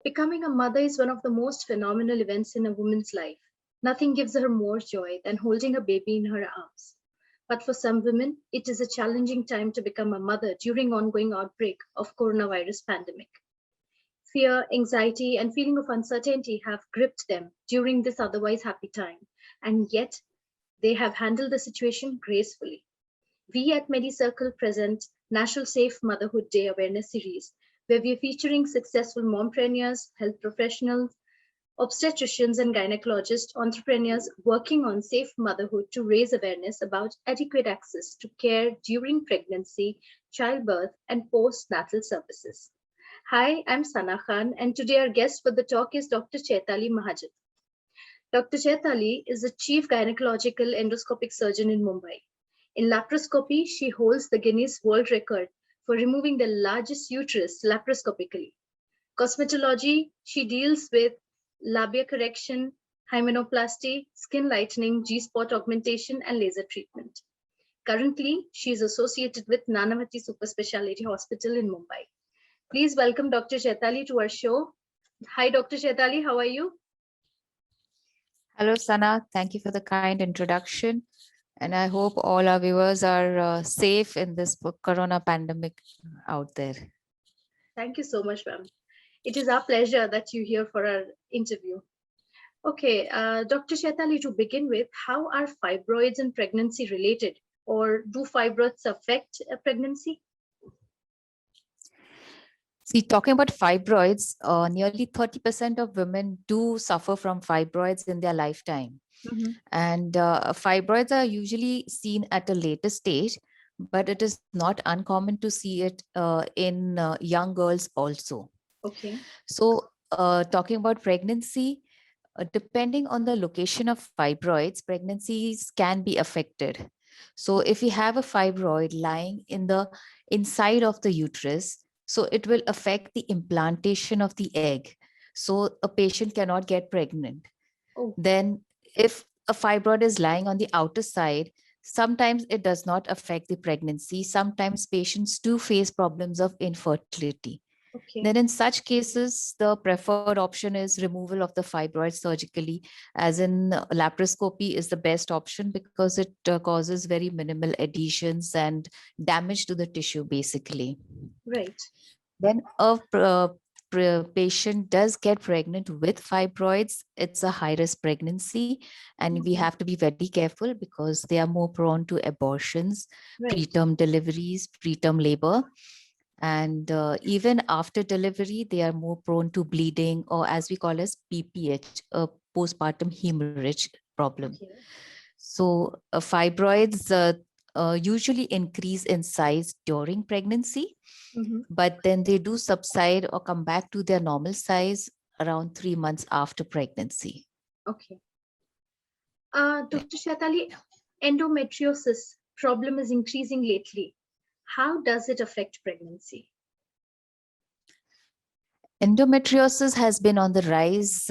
Becoming a mother is one of the most phenomenal events in a woman's life. Nothing gives her more joy than holding a baby in her arms. But for some women, it is a challenging time to become a mother during ongoing outbreak of coronavirus pandemic. Fear, anxiety, and feeling of uncertainty have gripped them during this otherwise happy time, and yet they have handled the situation gracefully. We at MediCircle present National Safe Motherhood Day Awareness Series, where we are featuring successful mompreneurs, health professionals, obstetricians and gynecologists, entrepreneurs working on safe motherhood to raise awareness about adequate access to care during pregnancy, childbirth, and postnatal services. Hi, I'm Sana Khan, and today our guest for the talk is Dr. Chaitali Mahajan. Dr. Chaitali is a chief gynecological endoscopic surgeon in Mumbai. In laparoscopy, she holds the Guinness World Record for removing the largest uterus laparoscopically. Cosmetology, she deals with labia correction, hymenoplasty, skin lightening, G-spot augmentation, and laser treatment. Currently, she is associated with Nanavati Super Speciality Hospital in Mumbai. Please welcome Dr. Chaitali to our show. Hi, Dr. Chaitali, how are you? Hello, Sana. Thank you for the kind introduction. And I hope all our viewers are safe in this corona pandemic out there. Thank you so much, ma'am. It is our pleasure that you're here for our interview. Okay, Dr. Chaitali, to begin with, how are fibroids and pregnancy related? Or do fibroids affect a pregnancy? See, talking about fibroids, nearly 30% of women do suffer from fibroids in their lifetime. Mm-hmm. And fibroids are usually seen at a later stage, but it is not uncommon to see it in young girls also. Okay. So, talking about pregnancy, depending on the location of fibroids, pregnancies can be affected. So, if you have a fibroid lying in the inside of the uterus, so it will affect the implantation of the egg. So, a patient cannot get pregnant. Oh. Then, if a fibroid is lying on the outer side, sometimes it does not affect the pregnancy. Sometimes patients do face problems of infertility. Okay. Then in such cases, the preferred option is removal of the fibroid surgically, as in laparoscopy is the best option because it causes very minimal adhesions and damage to the tissue basically. Right. Then a patient does get pregnant with fibroids, it's a high risk pregnancy, and we have to be very careful because they are more prone to abortions, Right. preterm deliveries, preterm labor. And even after delivery, they are more prone to bleeding, or as we call as PPH, a postpartum hemorrhage problem. Okay. So fibroids usually increase in size during pregnancy, but then they do subside or come back to their normal size around 3 months after pregnancy. Okay. Dr. Chaitali, endometriosis problem is increasing lately. How does it affect pregnancy? Endometriosis has been on the rise,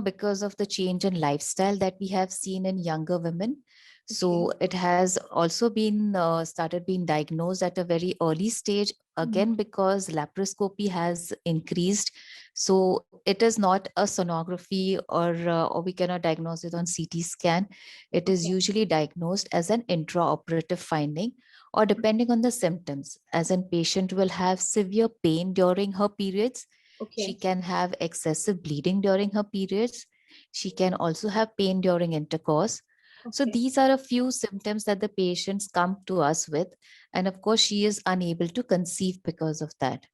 because of the change in lifestyle that we have seen in younger women. So it has also been started being diagnosed at a very early stage, again, because laparoscopy has increased. So it is not a sonography or we cannot diagnose it on CT scan. It is usually diagnosed as an intraoperative finding, or depending on the symptoms, as in patient will have severe pain during her periods. She can have excessive bleeding during her periods. She can also have pain during intercourse. So these are a few symptoms that the patients come to us with. And of course, she is unable to conceive because of that.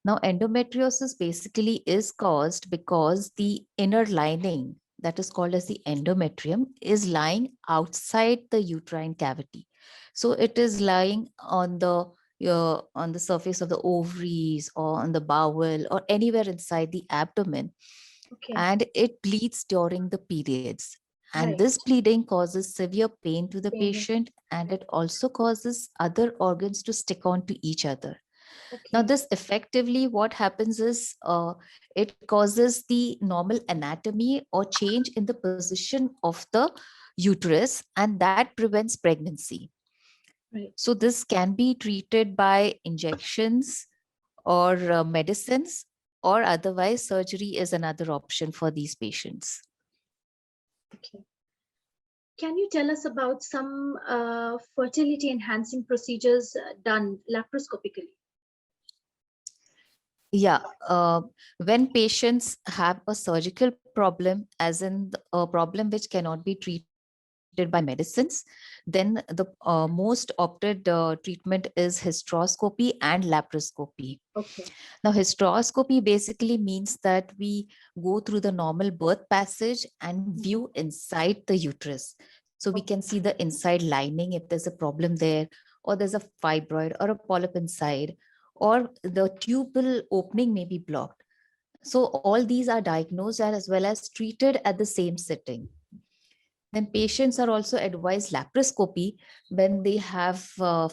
Now, endometriosis basically is caused because the inner lining, that is called as the endometrium, is lying outside the uterine cavity. So it is lying on the surface of the ovaries or on the bowel or anywhere inside the abdomen. And it bleeds during the periods. And this bleeding causes severe pain to the patient, and it also causes other organs to stick on to each other. Now, this effectively, what happens is it causes the normal anatomy or change in the position of the uterus, and that prevents pregnancy. Right. So this can be treated by injections or medicines, or otherwise surgery is another option for these patients. Okay. Can you tell us about some fertility enhancing procedures done laparoscopically? Yeah, when patients have a surgical problem, as in a problem which cannot be treated by medicines, then the most opted treatment is hysteroscopy and laparoscopy. Okay. Now, hysteroscopy basically means that we go through the normal birth passage and view inside the uterus. So we can see the inside lining if there's a problem there, or there's a fibroid or a polyp inside, or the tubal opening may be blocked. So all these are diagnosed and as well as treated at the same sitting. Then patients are also advised laparoscopy when they have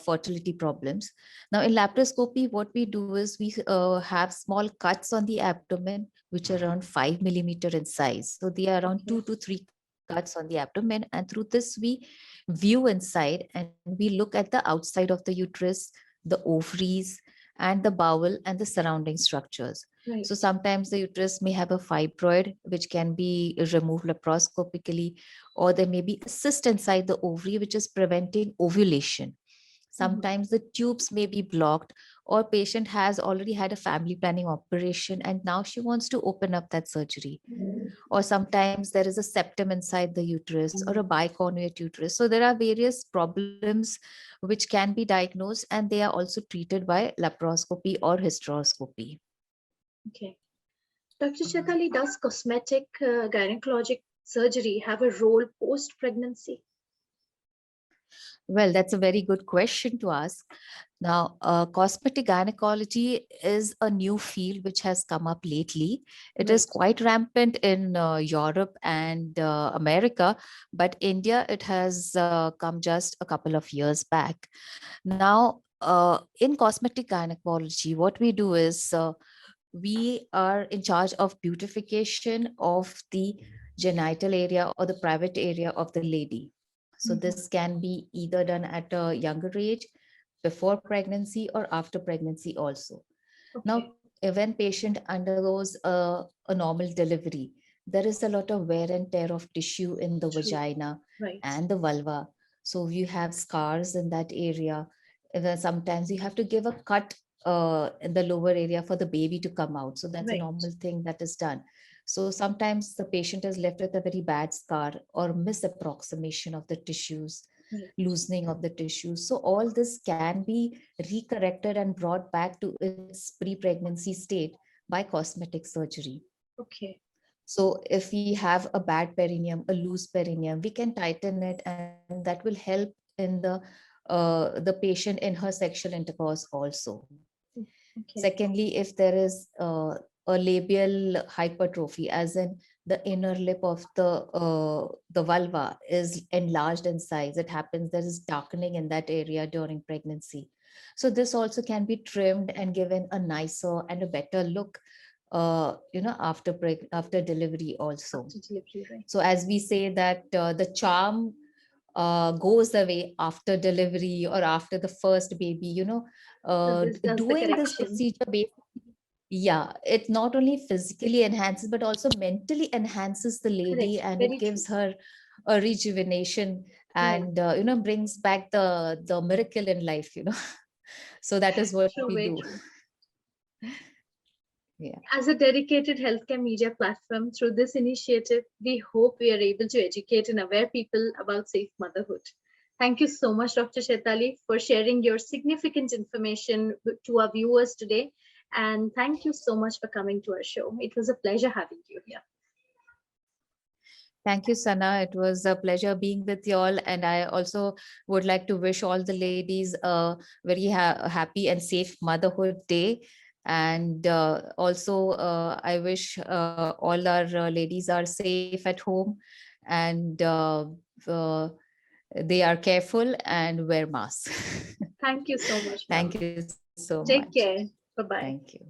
fertility problems. Now in laparoscopy, what we do is we have small cuts on the abdomen, which are around 5 millimeter in size. So they are around 2 to 3 cuts on the abdomen. And through this, we view inside and we look at the outside of the uterus, the ovaries, and the bowel and the surrounding structures. Right. So sometimes the uterus may have a fibroid, which can be removed laparoscopically, or there may be a cyst inside the ovary, which is preventing ovulation. Sometimes the tubes may be blocked, or patient has already had a family planning operation and now she wants to open up that surgery. Or sometimes there is a septum inside the uterus or a biconjugate uterus. So there are various problems which can be diagnosed and they are also treated by laparoscopy or hysteroscopy. Okay. Dr. Chaitali, does cosmetic gynecologic surgery have a role post-pregnancy? Well, that's a very good question to ask. Now, cosmetic gynecology is a new field which has come up lately. It is quite rampant in Europe and America, but India, it has come just a couple of years back. Now, in cosmetic gynecology, what we do is we are in charge of beautification of the genital area or the private area of the lady. So this can be either done at a younger age, before pregnancy or after pregnancy also. Now, when patient undergoes a normal delivery, there is a lot of wear and tear of tissue in the vagina and the vulva. So you have scars in that area. And then sometimes you have to give a cut in the lower area for the baby to come out. So that's a normal thing that is done. So sometimes the patient is left with a very bad scar or misapproximation of the tissues, loosening of the tissues. So all this can be recorrected and brought back to its pre-pregnancy state by cosmetic surgery. Okay. So if we have a bad perineum, a loose perineum, we can tighten it, and that will help in the patient in her sexual intercourse also. Secondly, if there is a labial hypertrophy, as in the inner lip of the vulva is enlarged in size, it happens there is darkening in that area during pregnancy. So this also can be trimmed and given a nicer and a better look after delivery also. So as we say that the charm goes away after delivery or after the first baby, doing this procedure basically, yeah, it not only physically enhances but also mentally enhances the lady, and it gives her a rejuvenation and brings back the miracle in life. So that is what we do. Yeah. As a dedicated healthcare media platform, through this initiative, we hope we are able to educate and aware people about safe motherhood. Thank you so much, Dr. Chaitali, for sharing your significant information to our viewers today. And thank you so much for coming to our show. It was a pleasure having you here. Thank you, Sana. It was a pleasure being with you all. And I also would like to wish all the ladies a very happy and safe Motherhood Day. And also, I wish all our ladies are safe at home and they are careful and wear masks. Thank you so much. Thank you so much. Take care. Bye-bye. Thank you.